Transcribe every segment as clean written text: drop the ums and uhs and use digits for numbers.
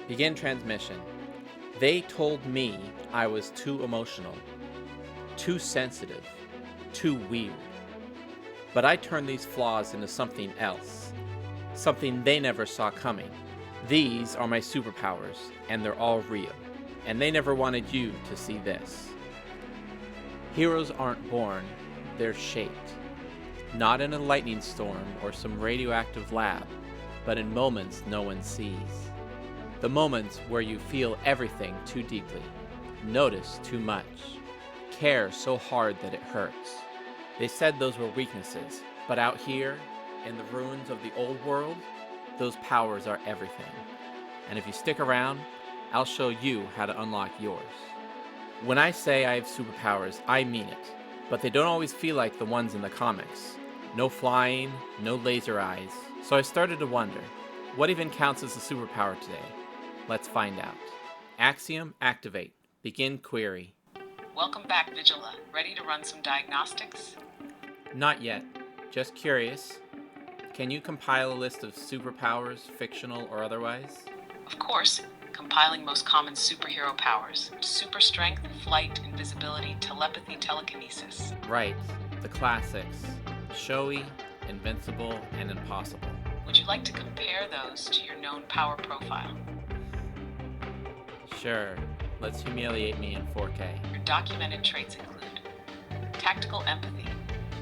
Begin transmission. They told me I was too emotional, too sensitive, too weird. But I turned these flaws into something else, something they never saw coming. These are my superpowers, and they're all real, and they never wanted you to see this. Heroes aren't born, they're shaped. Not in a lightning storm or some radioactive lab, but in moments no one sees. The moments where you feel everything too deeply, notice too much, care so hard that it hurts. They said those were weaknesses, but out here, in the ruins of the old world, those powers are everything. And if you stick around, I'll show you how to unlock yours. When I say I have superpowers, I mean it, but they don't always feel like the ones in the comics. No flying, no laser eyes. So I started to wonder, what even counts as a superpower today? Let's find out. Axiom activate. Begin query. Welcome back, Vijila. Ready to run some diagnostics? Not yet. Just curious. Can you compile a list of superpowers, fictional or otherwise? Of course. Compiling most common superhero powers. Super strength, flight, invisibility, telepathy, telekinesis. Right. The classics. Showy, invincible, and impossible. Would you like to compare those to your known power profile? Sure. Let's humiliate me in 4K. Your documented traits include tactical empathy,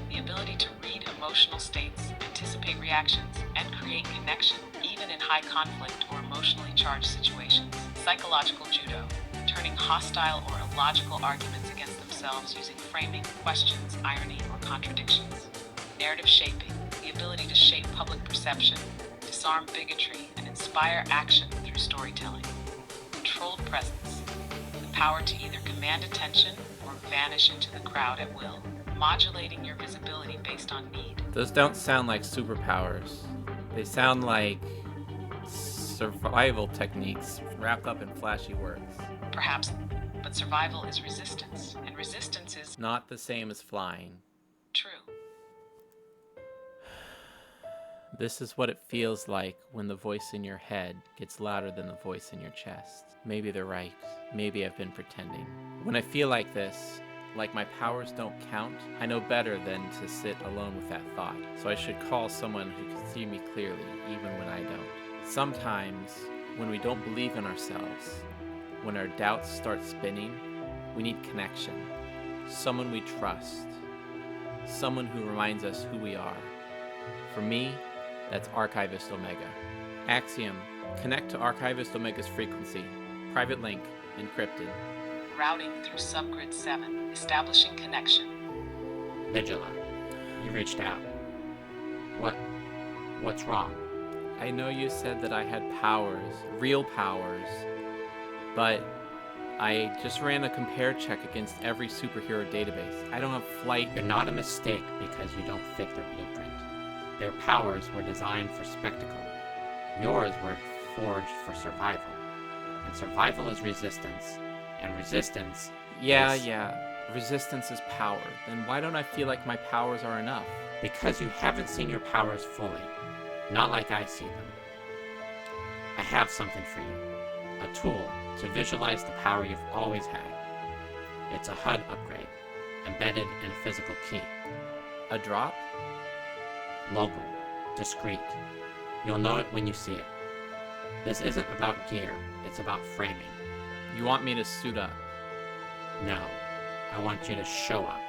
the ability to read emotional states, anticipate reactions, and create connection, even in high conflict or emotionally charged situations. Psychological judo, turning hostile or illogical arguments against themselves using framing, questions, irony, or contradictions. Narrative shaping, the ability to shape public perception, disarm bigotry, and inspire action through storytelling. Controlled presence, the power to either command attention or vanish into the crowd at will, modulating your visibility based on need. Those don't sound like superpowers. They sound like survival techniques wrapped up in flashy words. Perhaps, but survival is resistance, and resistance is not the same as flying. True. This is what it feels like when the voice in your head gets louder than the voice in your chest. Maybe they're right. Maybe I've been pretending. When I feel like this, like my powers don't count, I know better than to sit alone with that thought. So I should call someone who can see me clearly, even when I don't. Sometimes, when we don't believe in ourselves, when our doubts start spinning, we need connection. Someone we trust. Someone who reminds us who we are. For me, that's Archivist Omega. Axiom, connect to Archivist Omega's frequency. Private link, encrypted. Routing through subgrid 7, establishing connection. Vijila, you reached out. What's wrong? I know you said that I had powers, real powers, but I just ran a compare check against every superhero database. I don't have flight. You're not a mistake because you don't fit their blueprint. Their powers were designed for spectacle. Yours were forged for survival. And survival is resistance. And resistance Resistance is power. Then why don't I feel like my powers are enough? Because you haven't seen your powers fully. Not like I see them. I have something for you. A tool to visualize the power you've always had. It's a HUD upgrade, embedded in a physical key. A drop? Local, discreet. You'll know it when you see it. This isn't about gear, it's about framing. You want me to suit up? No, I want you to show up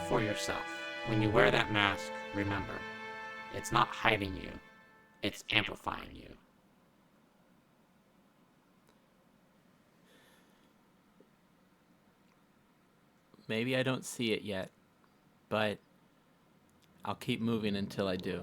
for yourself. When you wear that mask, remember, it's not hiding you, it's amplifying you. Maybe I don't see it yet, but I'll keep moving until I do.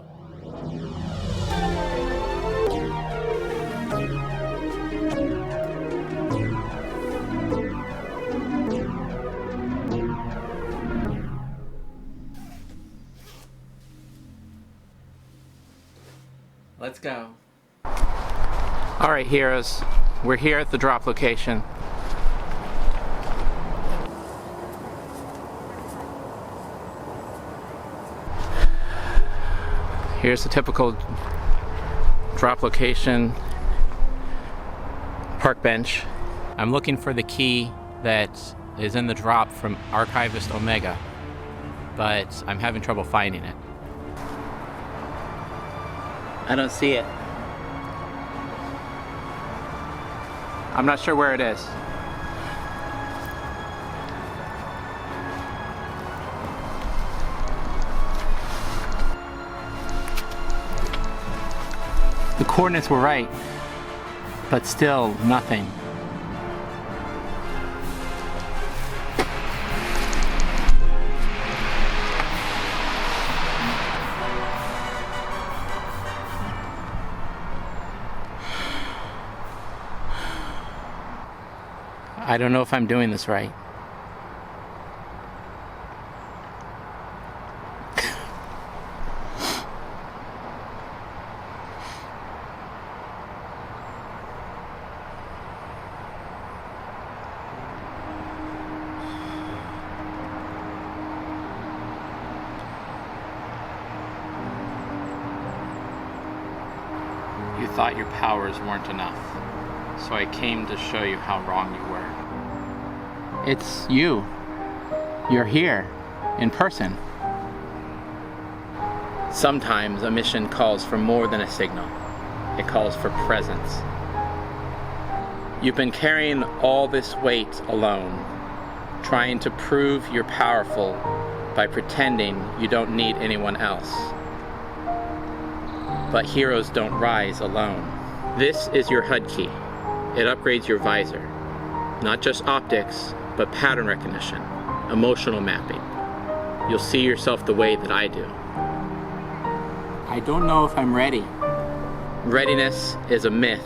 Let's go. All right, heroes. We're here at the drop location. Here's a typical drop location. park bench. I'm looking for the key that is in the drop from Archivist Omega, but I'm having trouble finding it. I don't see it. I'm not sure where it is. The coordinates were right, but still nothing. I don't know if I'm doing this right. You thought your powers weren't enough, so I came to show you how wrong you were. It's you. You're here, in person. Sometimes a mission calls for more than a signal. It calls for presence. You've been carrying all this weight alone, trying to prove you're powerful by pretending you don't need anyone else. But heroes don't rise alone. This is your HUD key. It upgrades your visor. Not just optics, but pattern recognition, emotional mapping. You'll see yourself the way that I do. I don't know if I'm ready. Readiness is a myth.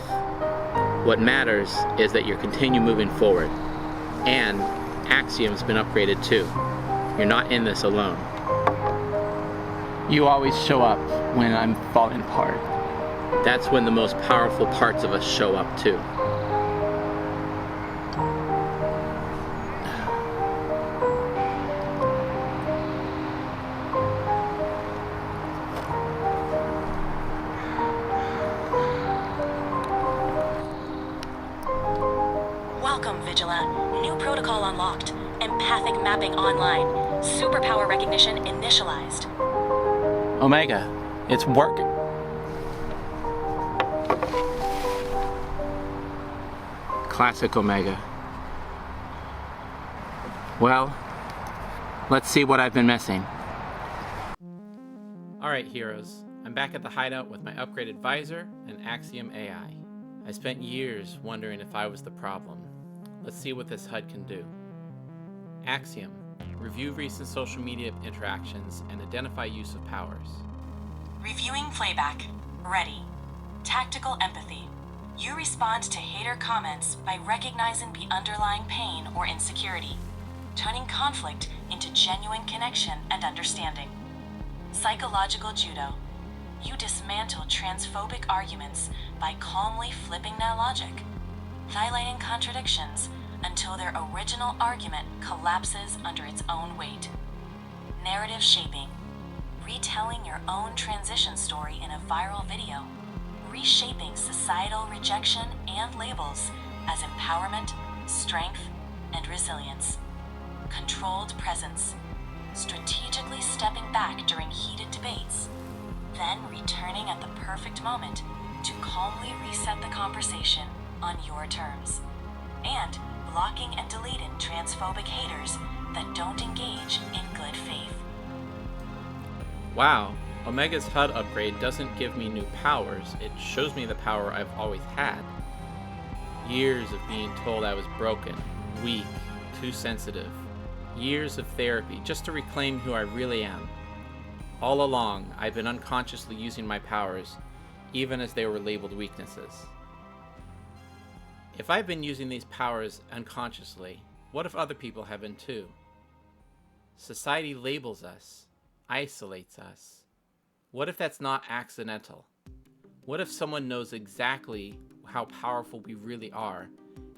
What matters is that you continue moving forward. And Axiom's been upgraded too. You're not in this alone. You always show up when I'm falling apart. That's when the most powerful parts of us show up too. Welcome, Vijila. New protocol unlocked. Empathic mapping online. Superpower recognition initialized. Omega, it's working. Classic Omega. Well, let's see what I've been missing. Alright, heroes. I'm back at the hideout with my upgraded visor and Axiom AI. I spent years wondering if I was the problem. Let's see what this HUD can do. Axiom. Review recent social media interactions and identify use of powers. Reviewing playback. Ready. Tactical empathy. You respond to hater comments by recognizing the underlying pain or insecurity, turning conflict into genuine connection and understanding. Psychological judo. You dismantle transphobic arguments by calmly flipping their logic, highlighting contradictions until their original argument collapses under its own weight. Narrative shaping. Retelling your own transition story in a viral video, reshaping societal rejection and labels as empowerment, strength, and resilience. Controlled presence. Strategically stepping back during heated debates, then returning at the perfect moment to calmly reset the conversation on your terms. And blocking and deleting transphobic haters that don't engage in good faith. Wow, Omega's HUD upgrade doesn't give me new powers, it shows me the power I've always had. Years of being told I was broken, weak, too sensitive. Years of therapy just to reclaim who I really am. All along, I've been unconsciously using my powers, even as they were labeled weaknesses. If I've been using these powers unconsciously, what if other people have been too? Society labels us, isolates us. What if that's not accidental? What if someone knows exactly how powerful we really are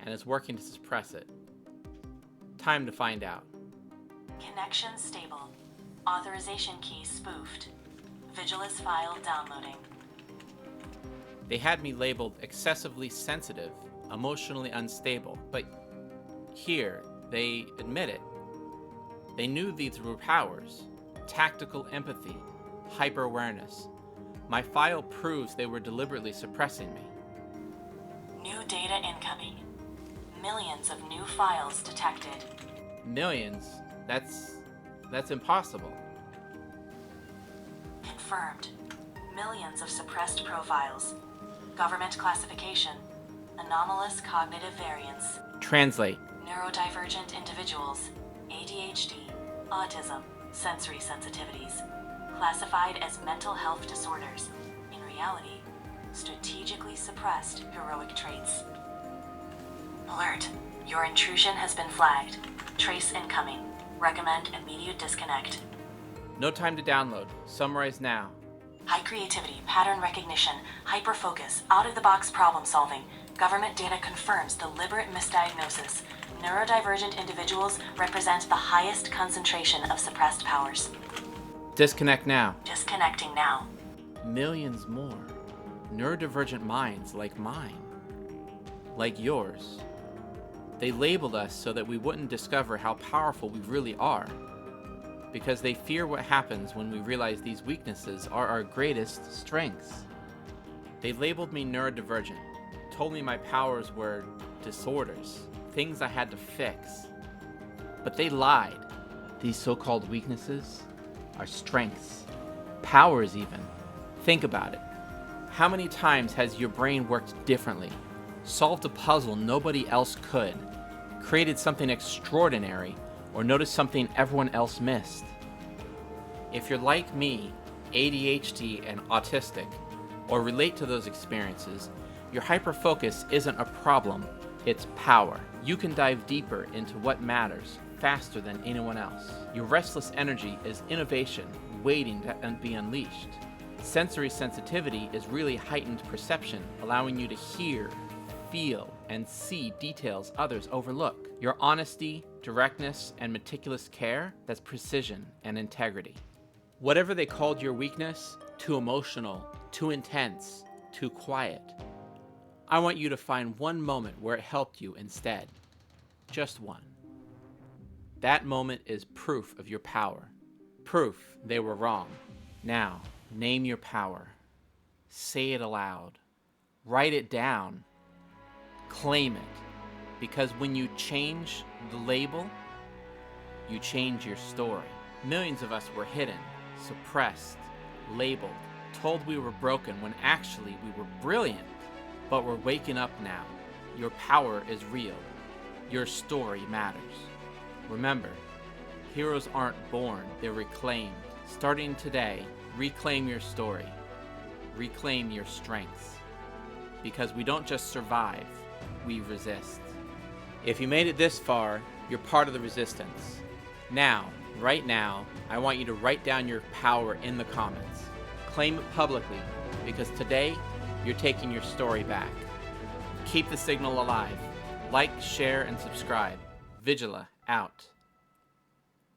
and is working to suppress it? Time to find out. Connection stable. Authorization key spoofed. Vigila's file downloading. They had me labeled excessively sensitive, emotionally unstable, but here, they admit it. They knew these were powers: tactical empathy, hyper-awareness. My file proves they were deliberately suppressing me. New data incoming. Millions of new files detected. Millions? That's impossible. Confirmed. Millions of suppressed profiles. Government classification. Anomalous cognitive variance. Translate. Neurodivergent individuals. ADHD. Autism. Sensory sensitivities. Classified as mental health disorders. In reality, strategically suppressed heroic traits. Alert. Your intrusion has been flagged. Trace incoming. Recommend immediate disconnect. No time to download. Summarize now. High creativity, pattern recognition, hyper-focus, out-of-the-box problem-solving. Government data confirms deliberate misdiagnosis. Neurodivergent individuals represent the highest concentration of suppressed powers. Disconnect now. Disconnecting now. Millions more. Neurodivergent minds like mine. Like yours. They labeled us so that we wouldn't discover how powerful we really are. Because they fear what happens when we realize these weaknesses are our greatest strengths. They labeled me neurodivergent, told me my powers were disorders, things I had to fix. But they lied. These so-called weaknesses are strengths, powers even. Think about it. How many times has your brain worked differently, solved a puzzle nobody else could, created something extraordinary, or noticed something everyone else missed? If you're like me, ADHD and autistic, or relate to those experiences, your hyperfocus isn't a problem, it's power. You can dive deeper into what matters faster than anyone else. Your restless energy is innovation waiting to be unleashed. Sensory sensitivity is really heightened perception, allowing you to hear, feel, and see details others overlook. Your honesty, directness, and meticulous care, that's precision and integrity. Whatever they called your weakness, too emotional, too intense, too quiet, I want you to find one moment where it helped you instead. Just one. That moment is proof of your power. Proof they were wrong. Now, name your power. Say it aloud. Write it down. Claim it. Because when you change the label, you change your story. Millions of us were hidden, suppressed, labeled, told we were broken when actually we were brilliant. But we're waking up now. Your power is real. Your story matters. Remember, heroes aren't born, they're reclaimed. Starting today, reclaim your story. Reclaim your strengths. Because we don't just survive, we resist. If you made it this far, you're part of the resistance. Now, right now, I want you to write down your power in the comments. Claim it publicly, because today, you're taking your story back. Keep the signal alive. Like, share, and subscribe. Vijila out.